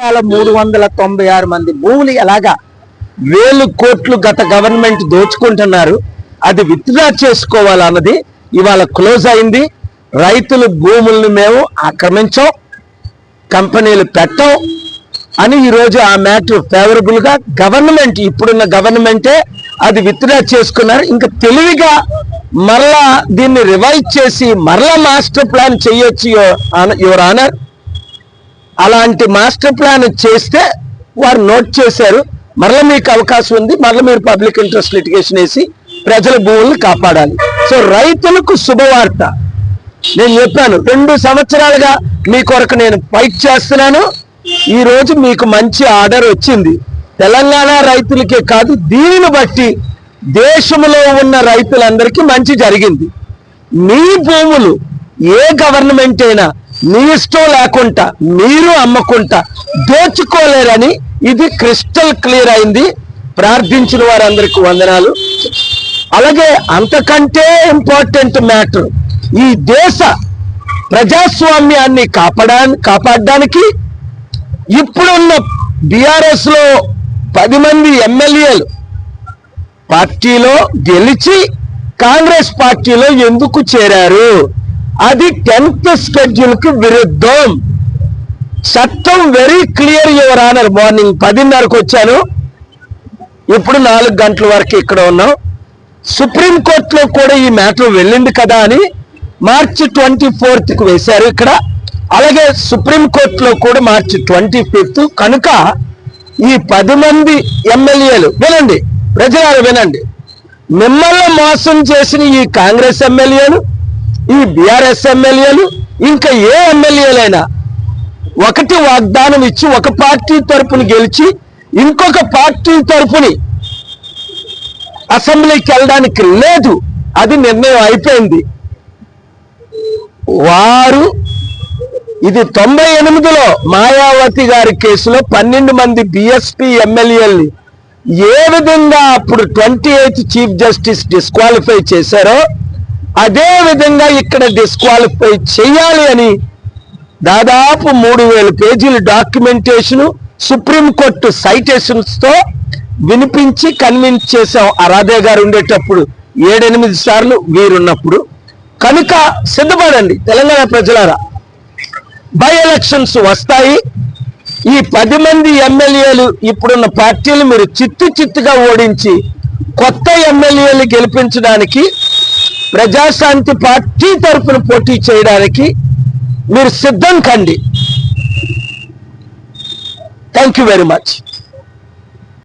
396 మంది భూములు ఎలాగా 1000 కోట్లు గత గవర్నమెంట్ దోచుకుంటున్నారు. అది విత్డ్రా చేసుకోవాలన్నది ఇవాళ క్లోజ్ అయింది. రైతుల భూములను మేము ఆక్రమించాం, కంపెనీలు పెట్టాం అని ఈరోజు ఆ మ్యాటర్ ఫేవరబుల్ గా గవర్నమెంట్, ఇప్పుడున్న గవర్నమెంటే అది విత్డ్రా చేసుకున్నారు. ఇంకా తెలివిగా మరలా దీన్ని రివైజ్ చేసి మరలా మాస్టర్ ప్లాన్ చేయొచ్చు యువర్ ఆనర్. అలాంటి మాస్టర్ ప్లాన్ చేస్తే వారు నోట్ చేశారు. మరలా మీకు అవకాశం ఉంది, మరలా మీరు పబ్లిక్ ఇంట్రెస్ట్ లిటిగేషన్ వేసి ప్రజల భూములను కాపాడాలి. సో రైతులకు శుభవార్త. నేను చెప్పాను 2 సంవత్సరాలుగా మీ కొరకు నేను ఫైట్ చేస్తున్నాను. ఈ రోజు మీకు మంచి ఆర్డర్ వచ్చింది. తెలంగాణ రైతులకే కాదు, దీనిని బట్టి దేశంలో ఉన్న రైతులందరికీ మంచి జరిగింది. మీ భూములు ఏ గవర్నమెంట్ అయినా మీ ఇష్టం లేకుండా మీరు అమ్మకుంటా దోచుకోలేరని ఇది క్రిస్టల్ క్లియర్ అయింది. ప్రార్థించిన వారందరికీ వందనాలు. అలాగే అంతకంటే ఇంపార్టెంట్ మ్యాటర్, ఈ దేశ ప్రజాస్వామ్యాన్ని కాపాడడానికి ఇప్పుడున్న బీఆర్ఎస్ లో 10 మంది ఎమ్మెల్యేలు పార్టీలో గెలిచి కాంగ్రెస్ పార్టీలో ఎందుకు చేరారు? అది 10th షెడ్యూల్ కు విరుద్ధం. చట్టం very clear your honour. Morning 10:30కు వచ్చాను, ఇప్పుడు 4 గంటల వరకు ఇక్కడ ఉన్నాం. సుప్రీంకోర్టులో కూడా ఈ మ్యాటర్ వెళ్ళింది కదా అని మార్చి 24కు వేశారు ఇక్కడ. అలాగే సుప్రీంకోర్టులో కూడా మార్చి 25. కనుక ఈ 10 మంది ఎమ్మెల్యేలు వినండి, ప్రజలు వినండి, మిమ్మల్ని మోసం చేసిన ఈ కాంగ్రెస్ ఎమ్మెల్యేలు, ఈ బీఆర్ఎస్ ఎమ్మెల్యేలు, ఇంకా ఏ ఎమ్మెల్యేలైనా ఒకటి వాగ్దానం ఇచ్చి ఒక పార్టీ తరపున గెలిచి ఇంకొక పార్టీ తరపుని అసెంబ్లీకి వెళ్ళడానికి లేదు. అది నిర్ణయం అయిపోయింది. వారు ఇది 98లో మాయావతి గారి కేసులో 12 మంది బీఎస్పీ ఎమ్మెల్యేల్ని ఏ విధంగా అప్పుడు 28th చీఫ్ జస్టిస్ డిస్క్వాలిఫై చేశారో అదే విధంగా ఇక్కడ డిస్క్వాలిఫై చేయాలి అని దాదాపు 3000 పేజీల డాక్యుమెంటేషన్ సుప్రీంకోర్టు సైటేషన్స్ తో వినిపించి కన్విన్స్ చేశాం. రాధే గారు ఉండేటప్పుడు 7-8 సార్లు వీరున్నప్పుడు. కనుక సిద్ధపడండి తెలంగాణ ప్రజలారా, బై ఎలక్షన్స్ వస్తాయి. ఈ 10 మంది ఎమ్మెల్యేలు ఇప్పుడున్న పార్టీలు మీరు చిత్తుగా ఓడించి కొత్త ఎమ్మెల్యేలు గెలిపించడానికి ప్రజాశాంతి పార్టీ తరఫున పోటీ చేయడానికి మీరు సిద్ధం కండి. Thank you very much.